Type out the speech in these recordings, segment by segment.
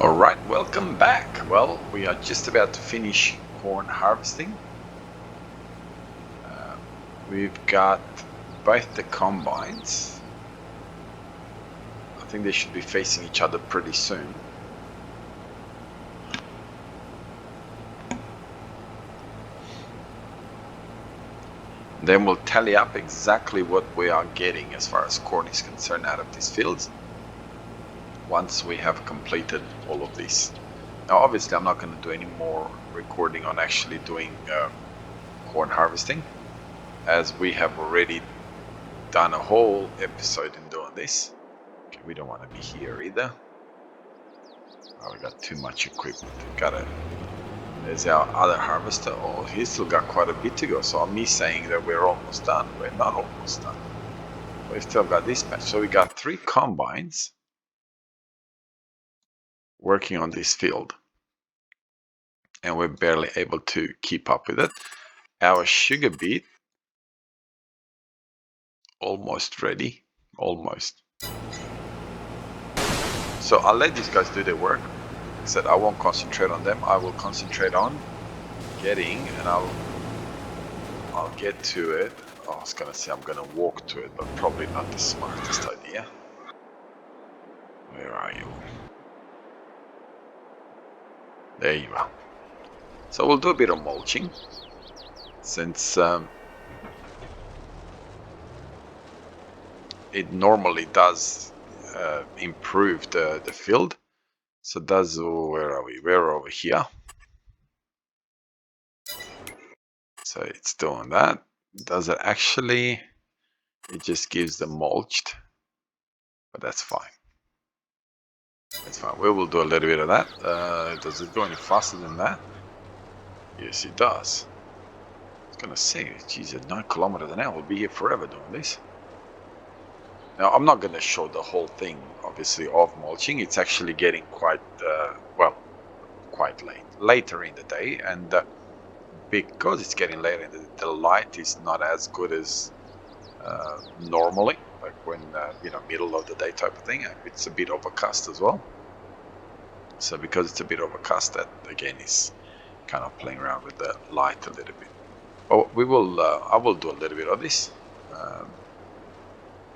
Alright, welcome back. Well, we are just about to finish corn harvesting. We've got both the combines. I think they should be facing each other pretty soon. Then we'll tally up exactly what we are getting as far as corn is concerned out of these fields once we have completed all of this. Now obviously I'm not going to do any more recording on actually doing corn harvesting, as we have already done a whole episode in doing this. Okay, we don't want to be here either. Oh, we got too much equipment. There's our other harvester. Oh, he's still got quite a bit to go. So me saying that we're almost done, we're not almost done. We've still got this patch. So we got 3 combines working on this field, and we're barely able to keep up with it. Our sugar beet almost ready, almost. So I'll let these guys do their work. Like I said, I won't concentrate on them. I will concentrate on getting, and I'll get to it. I was gonna say I'm gonna walk to it, but probably not the smartest idea. Where are you? There you are. So we'll do a bit of mulching, since it normally does improve the field. So does, where are we? We're over here. So it's doing that. Does it actually? It just gives them mulched, but that's fine. That's fine. We will do a little bit of that. Does it go any faster than that? Yes, it does. I was gonna say, geez, at 9 kilometers an hour, we'll be here forever doing this. Now, I'm not gonna show the whole thing, obviously, of mulching. It's actually getting quite, well, quite late. Later in the day, and because it's getting later in the light is not as good as normally, like when, middle of the day type of thing. It's a bit overcast as well. So because it's a bit overcast, that again is kind of playing around with the light a little bit. Oh, we will. I will do a little bit of this.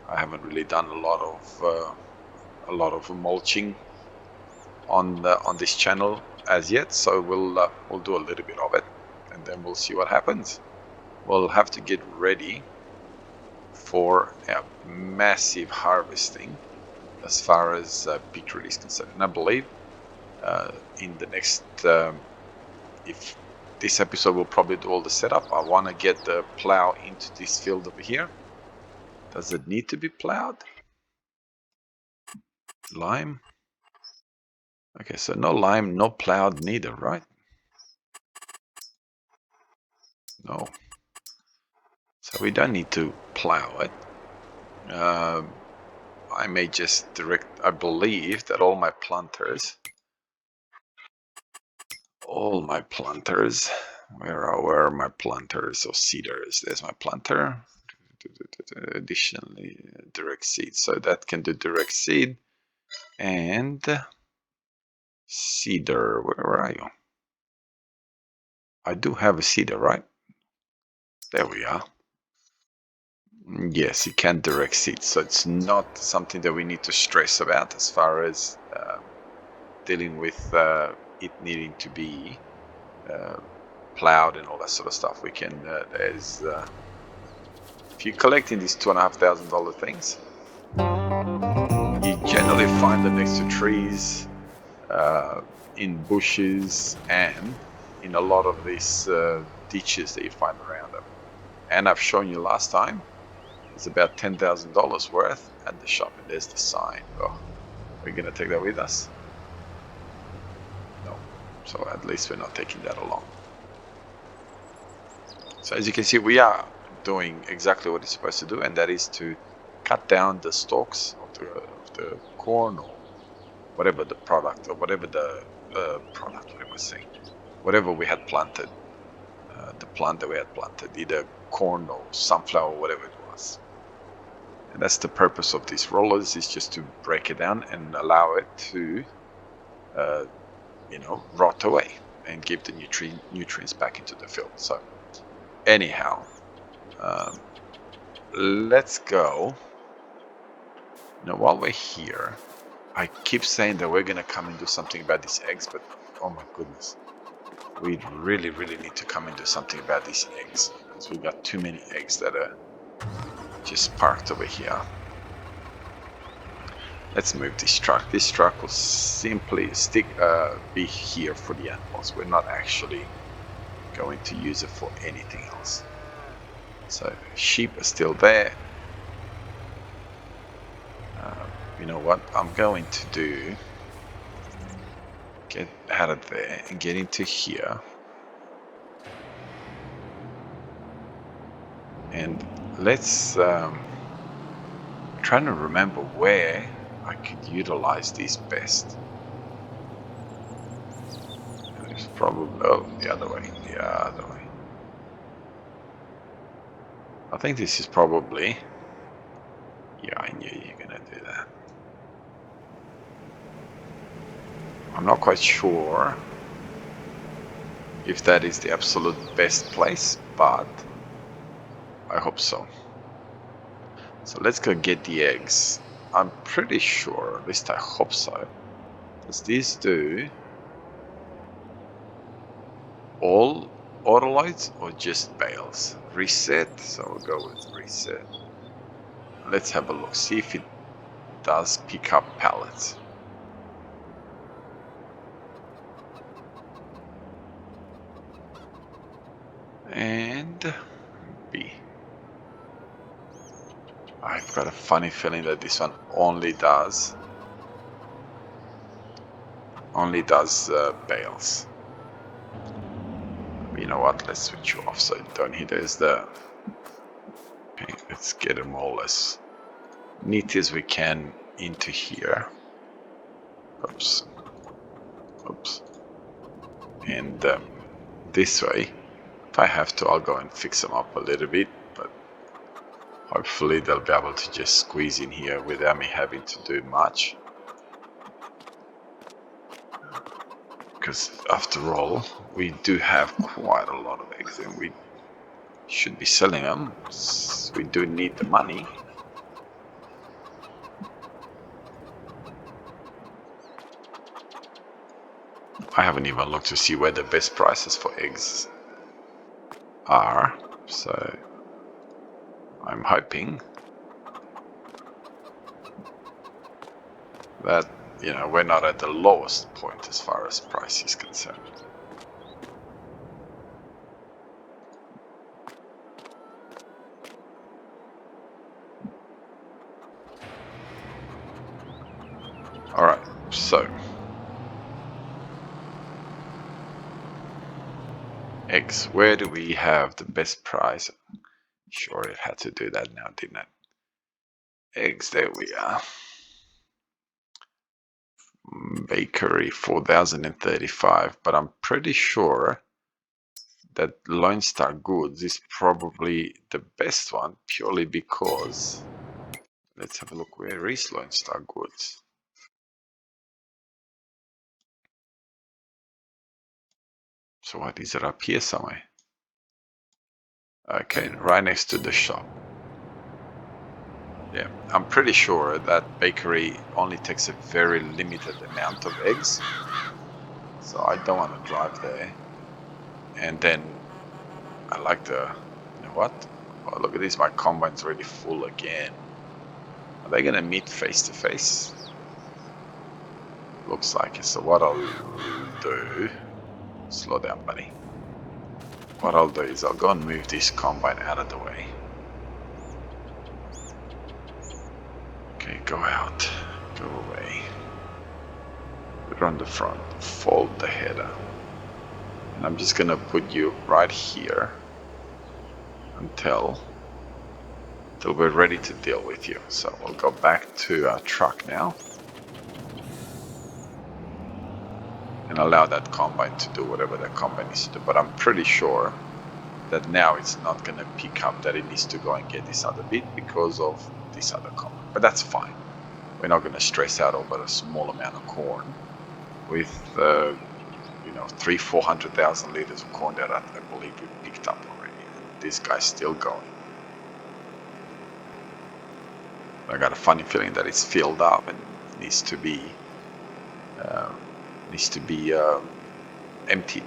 I haven't really done a lot of mulching on this channel as yet, so we'll do a little bit of it, and then we'll see what happens. We'll have to get ready for a massive harvesting as far as beetroot is concerned. And I believe in the next, if this episode will probably do all the setup. I want to get the plow into this field over here. Does it need to be plowed? Lime? Okay, so no lime, no plowed neither, right? No. So we don't need to plow it. I may just direct, I believe that all my planters, where are my planters of cedars? There's my planter. Additionally, direct seed. So that can do direct seed. And cedar, where are you? I do have a cedar, right? There we are. Yes, it can direct seed, so it's not something that we need to stress about as far as dealing with it needing to be plowed and all that sort of stuff. We can, if you're collecting these $2,500 things, you generally find them next to trees, in bushes, and in a lot of these ditches that you find around them. And I've shown you last time, it's about $10,000 worth at the shop, and there's the sign. Oh, we're gonna take that with us? No. So at least we're not taking that along. So as you can see, we are doing exactly what it's supposed to do, and that is to cut down the stalks of the corn, or whatever the product, or whatever the product, what am I saying? Whatever we had planted, the plant that we had planted, either corn or sunflower or whatever it was. And that's the purpose of these rollers, is just to break it down and allow it to rot away and give the nutrients back into the field. So anyhow, let's go. While we're here, I keep saying that we're gonna come and do something about these eggs, but oh my goodness, we really need to come and do something about these eggs, because we got too many eggs that are just parked over here. Let's move this truck. This truck will simply be here for the animals. We're not actually going to use it for anything else. So sheep are still there. You know what I'm going to do? Get out of there and get into here. And let's trying to remember where I could utilize these best. And it's probably the other way. I think this is probably. Yeah, I knew you were gonna do that. I'm not quite sure if that is the absolute best place, but I hope so. So let's go get the eggs. I'm pretty sure, at least I hope so. Does this do all autoloads or just bales? Reset, so we'll go with reset. Let's have a look, see if it does pick up pallets. And B. I've got a funny feeling that this one only does bales. You know what? Let's switch you off so you don't hit. There's the. Okay, let's get them all as neat as we can into here. Oops. And this way, if I have to, I'll go and fix them up a little bit, but hopefully they'll be able to just squeeze in here without me having to do much. Because after all, we do have quite a lot of eggs and we should be selling them. We do need the money. I haven't even looked to see where the best prices for eggs are, so I'm hoping that we're not at the lowest point as far as price is concerned. Alright, so eggs, where do we have the best price? Sure, it had to do that now, didn't it? Eggs, there we are. Bakery 4035, but I'm pretty sure that Lone Star Goods is probably the best one, purely because let's have a look. Where is Lone Star Goods? So what is it, up here somewhere? Okay, right next to the shop. Yeah, I'm pretty sure that bakery only takes a very limited amount of eggs, so I don't want to drive there. And then I like the, you know what? Oh, look at this, my combine's already full again. Are they gonna meet face to face? Looks like it. So what I'll do, slow down, buddy. What I'll do is I'll go and move this combine out of the way. Okay, go out, go away. Put it on the front, fold the header. And I'm just gonna put you right here until we're ready to deal with you. So we'll go back to our truck now and allow that combine to do whatever that combine needs to do. But I'm pretty sure that now it's not going to pick up that it needs to go and get this other bit because of this other combine. But that's fine. We're not going to stress out over a small amount of corn with 300,000-400,000 liters of corn that I believe we picked up already. This guy's still going. I got a funny feeling that it's filled up and needs to be emptied.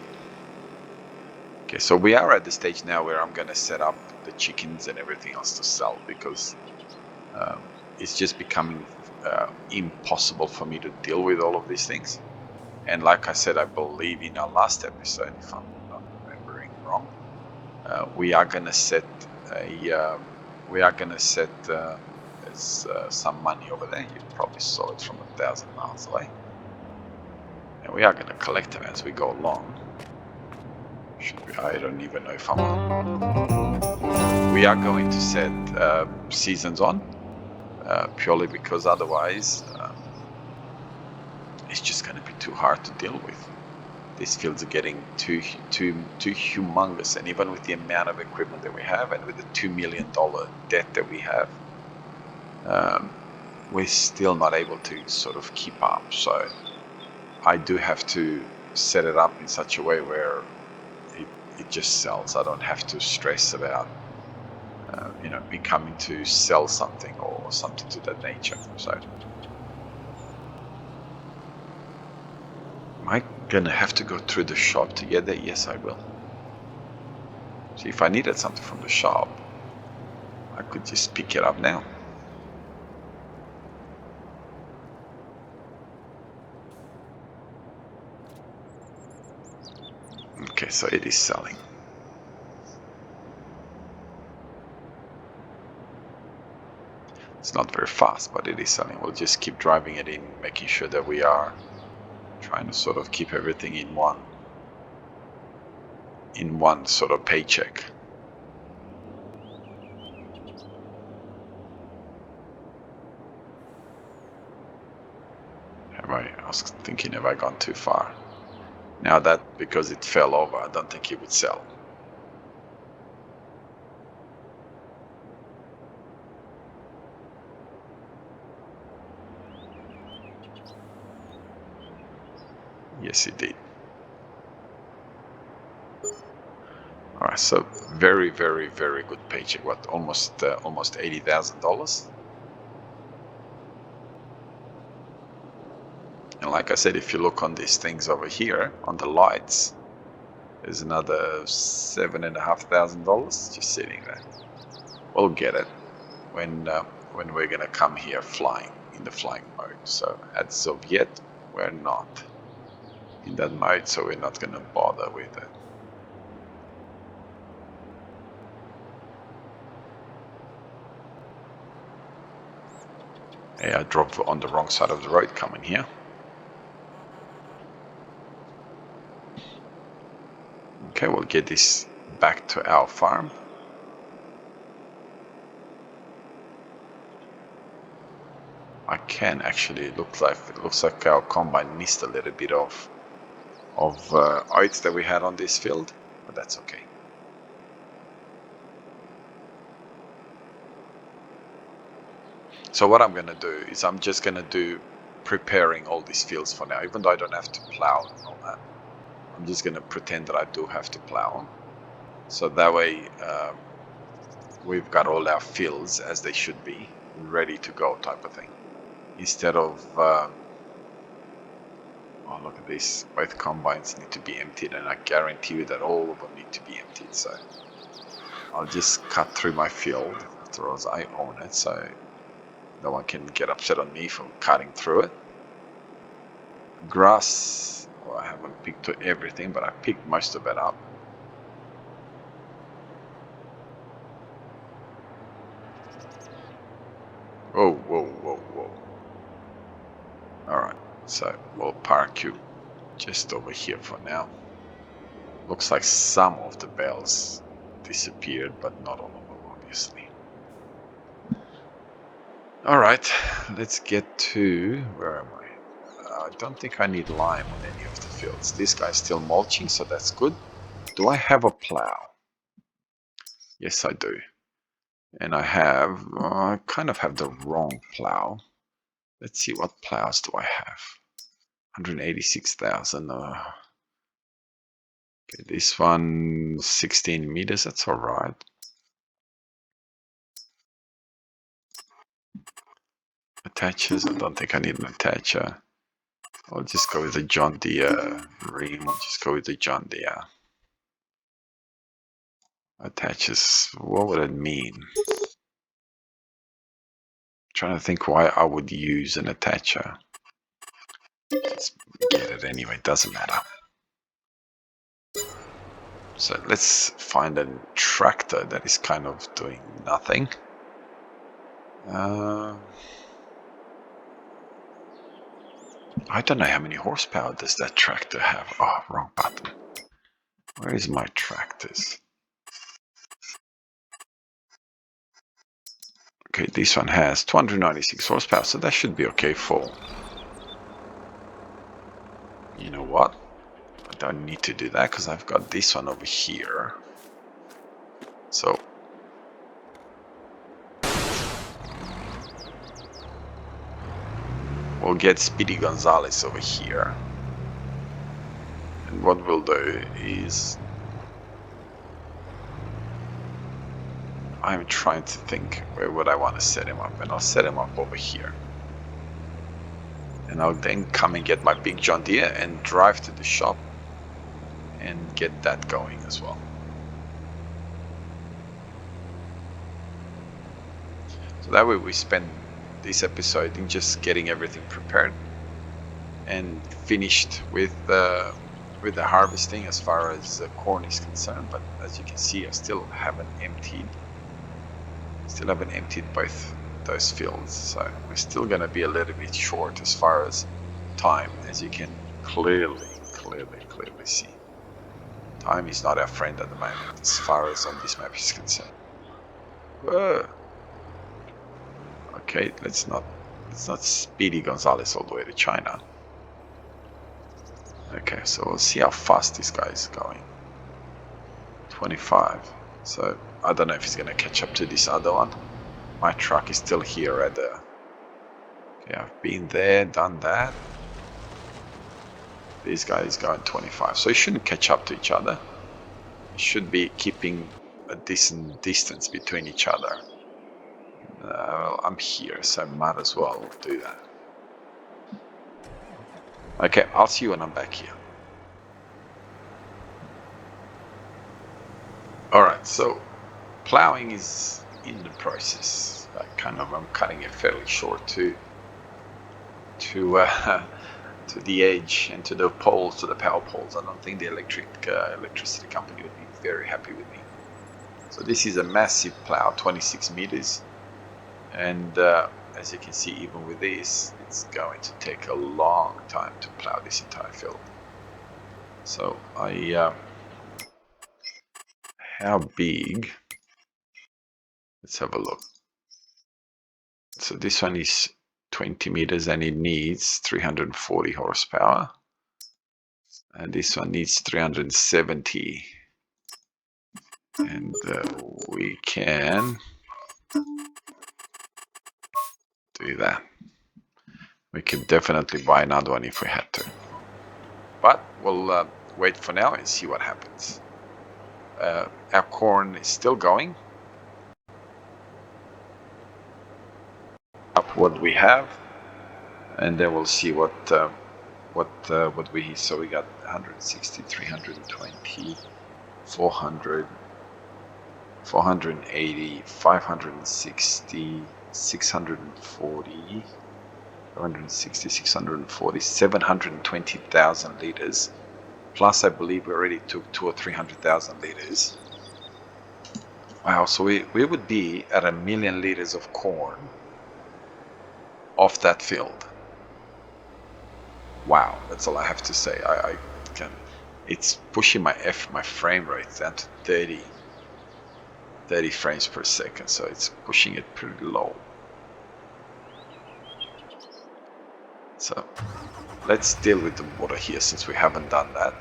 Okay, so we are at the stage now where I'm going to set up the chickens and everything else to sell, because it's just becoming impossible for me to deal with all of these things. And like I said, I believe in our last episode, if I'm not remembering wrong, we are going to set there's some money over there. You probably saw it from 1,000 miles away. And we are going to collect them as we go along. I don't even know if I'm on. We are going to set seasons on, purely because otherwise it's just going to be too hard to deal with. These fields are getting too humongous, and even with the amount of equipment that we have and with the $2 million debt that we have, we're still not able to sort of keep up. So I do have to set it up in such a way where it just sells. I don't have to stress about me coming to sell something or something to that nature. So am I gonna have to go through the shop to get there? Yes, I will. See, if I needed something from the shop, I could just pick it up now. Okay, so it is selling. It's not very fast, but it is selling. We'll just keep driving it in, making sure that we are trying to sort of keep everything in one sort of paycheck. I was thinking, have I gone too far? Now that, because it fell over, I don't think it would sell. Yes, it did. All right, so very, very, very good paycheck. What, almost $80,000. And like I said, if you look on these things over here on the lights, there's another $7,500 just sitting there. We'll get it when we're gonna come here flying in the flying mode. So as of yet, we're not in that mode, so we're not gonna bother with it. Hey, I drove on the wrong side of the road coming here. Okay, we'll get this back to our farm. I can actually, it looks like our combine missed a little bit of oats that we had on this field, but that's okay. So what I'm gonna do is I'm just gonna do preparing all these fields for now, even though I don't have to plow and all that. I'm just gonna pretend that I do have to plow, so that way we've got all our fields as they should be, ready to go, type of thing. Instead of oh, look at this, both combines need to be emptied, and I guarantee you that all of them need to be emptied. So I'll just cut through my field. After all, I own it, so no one can get upset on me for cutting through it. Grass, well, I haven't picked everything, but I picked most of it up. Whoa, whoa, whoa, whoa. Alright, so we'll park you just over here for now. Looks like some of the bales disappeared, but not all of them, obviously. Alright, let's get to, where am I? I don't think I need lime on any of the fields. This guy's still mulching, so that's good. Do I have a plow? Yes, I do. And I kind of have the wrong plow. Let's see, what plows do I have? 186,000. Okay, this one 16 meters. That's all right. Attachers. I don't think I need an attacher. I'll just go with the John Deere ream. I'll just go with the John Deere. Attaches. What would it mean? Trying to think why I would use an attacher. Let's get it anyway. Doesn't matter. So let's find a tractor that is kind of doing nothing. I don't know how many horsepower does that tractor have. Oh, wrong button. Where is my tractors? Okay, this one has 296 horsepower, so that should be okay for... You know what? I don't need to do that because I've got this one over here. So... we'll get Speedy Gonzales over here. And what we'll do is... I'm trying to think where would I want to set him up, and I'll set him up over here. And I'll then come and get my big John Deere and drive to the shop and get that going as well. So that way we spend this episode in just getting everything prepared and finished with the harvesting as far as corn is concerned. But as you can see, I still haven't emptied both those fields, so we're still going to be a little bit short as far as time, as you can clearly see. Time is not our friend at the moment as far as on this map is concerned. Whoa. Okay, let's not Speedy Gonzales all the way to China. Okay, so we'll see how fast this guy is going. 25. So I don't know if he's going to catch up to this other one. My truck is still here at the... Okay, I've been there, done that. This guy is going 25, so he shouldn't catch up to each other. He should be keeping a decent distance between each other. Well, I'm here, so I might as well do that. Okay, I'll see you when I'm back here. Alright, so plowing is in the process. I'm cutting it fairly short to the edge and to the poles, to the power poles. I don't think the electricity company would be very happy with me. So this is a massive plow, 26 meters, and as you can see, even with this, it's going to take a long time to plow this entire field. So how big? Let's have a look. So this one is 20 meters and it needs 340 horsepower. And this one needs 370. And we can do that. We could definitely buy another one if we had to. But we'll wait for now and see what happens. Our corn is still going. Up what we have, and then we'll see what we. So we got 160, 320, 400, 480, 560, 640, 560, 640, 720,000 liters. Plus, I believe we already took 200,000 or 300,000 liters. Wow! So we would be at 1 million liters of corn off that field. Wow, that's all I have to say. I can. It's pushing my frame rate down to 30 frames per second, so it's pushing it pretty low. So let's deal with the water here since we haven't done that.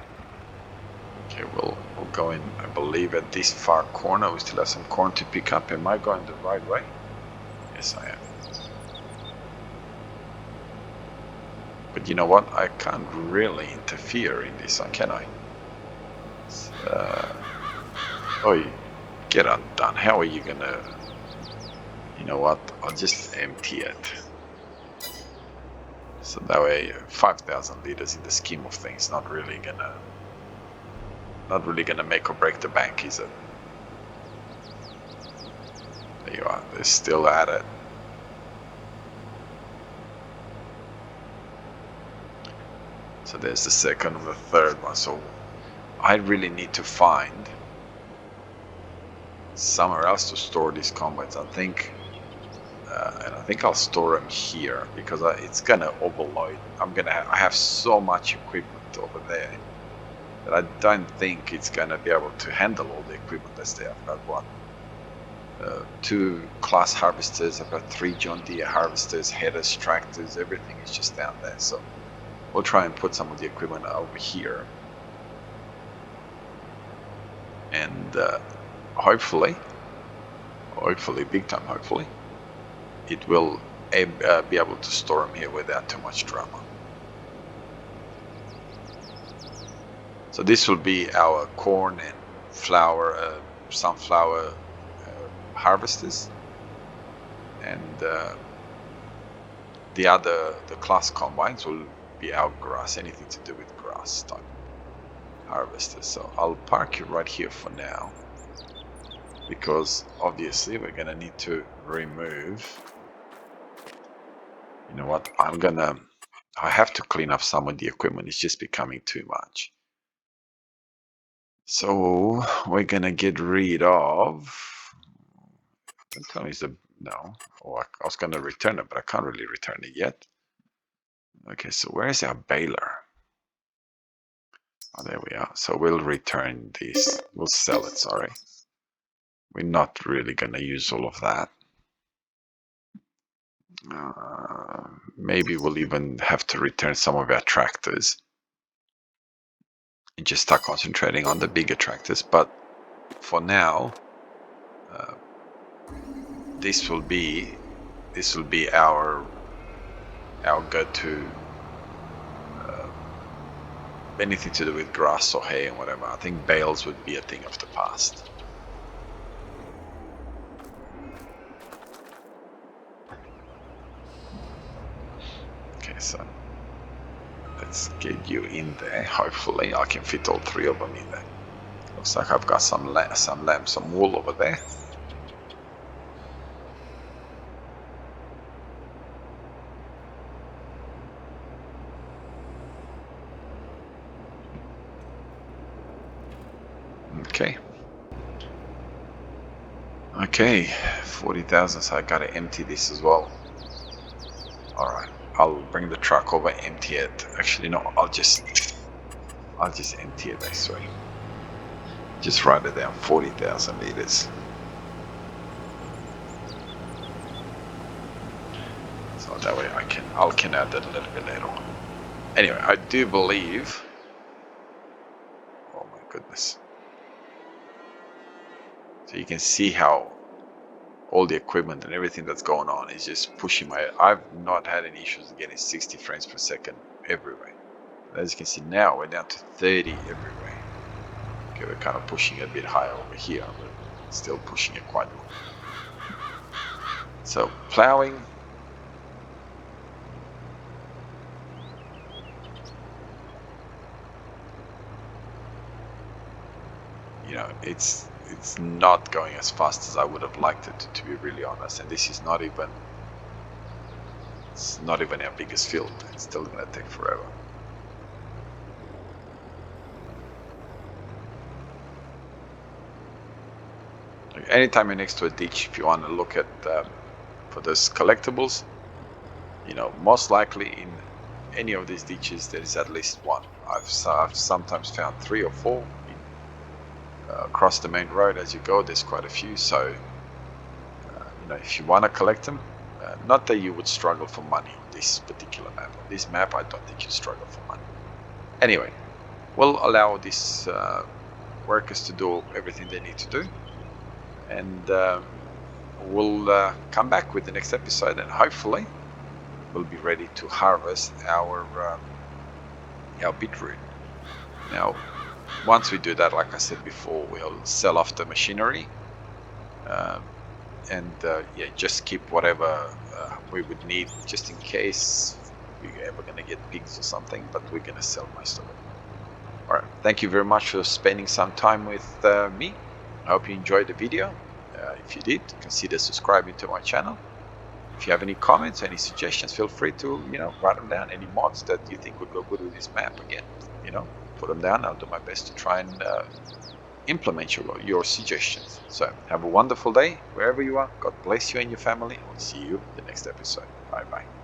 Okay, we'll go in. I believe at this far corner we still have some corn to pick up. Am I going the right way? Yes, I am. But you know what? I can't really interfere in this, can I? Oh, get undone. How are you gonna... You know what? I'll just empty it. So that way, 5,000 liters in the scheme of things, not really gonna make or break the bank, is it? There you are. They're still at it. So there's the second and the third one. So I really need to find somewhere else to store these combines. I think, and I think I'll store them here because it's gonna overload. I have so much equipment over there that I don't think it's gonna be able to handle all the equipment that's there. I've got what? 2 class harvesters. I've got 3 John Deere harvesters, headers, tractors. Everything is just down there. So we'll try and put some of the equipment over here, and hopefully, big time, hopefully, it will be able to store them here without too much drama. So this will be our corn and flour, sunflower harvesters, and the class combines will be our grass, anything to do with grass type harvesters. So I'll park you right here for now, because obviously we're gonna need to remove... You know what? I have to clean up some of the equipment. It's just becoming too much. So we're gonna get rid of... Don't tell me it's no. Oh, I was gonna return it, but I can't really return it yet. Okay, so where is our baler? Oh, there we are. So we'll return this. We'll sell it, sorry. We're not really gonna use all of that. Maybe we'll even have to return some of our tractors and just start concentrating on the bigger tractors. But for now, this will be our go-to. Anything to do with grass or hay and whatever. I think bales would be a thing of the past. Okay, so let's get you in there. Hopefully I can fit all 3 of them in there. Looks like I've got some lamb, some wool over there. Okay, 40,000, so I gotta empty this as well. Alright, I'll bring the truck over, empty it. Actually, no, I'll just empty it this way. Just write it down, 40,000 liters. So that way I can add that a little bit later on. Anyway, I do believe... Oh my goodness. So you can see how all the equipment and everything that's going on is just pushing my... I've not had any issues getting 60 frames per second everywhere. As you can see now, we're down to 30 everywhere. Okay, we're kind of pushing it a bit higher over here, but still pushing it quite well. So plowing. You know, it's not going as fast as I would have liked it to be really honest. And this is not even... It's not even our biggest field. It's still gonna take forever. Anytime you're next to a ditch, if you want to look at for those collectibles, you know, most likely in any of these ditches there is at least one. I've sometimes found 3 or 4 across the main road. As you go, there's quite a few. So you know, if you want to collect them, not that you would struggle for money on this particular map. On this map, I don't think you struggle for money. Anyway, we'll allow these workers to do everything they need to do, and we'll come back with the next episode, and hopefully we'll be ready to harvest our beetroot. Now, once we do that, like I said before, we'll sell off the machinery, and yeah, just keep whatever we would need just in case we're ever gonna get pigs or something, but we're gonna sell most of it. All right, thank you very much for spending some time with me. I hope you enjoyed the video. If you did, consider subscribing to my channel. If you have any comments, any suggestions, feel free to, write them down. Any mods that you think would go good with this map, again, put them down. I'll do my best to try and implement your suggestions. So have a wonderful day wherever you are. God bless you and your family. I'll see you in the next episode. Bye bye.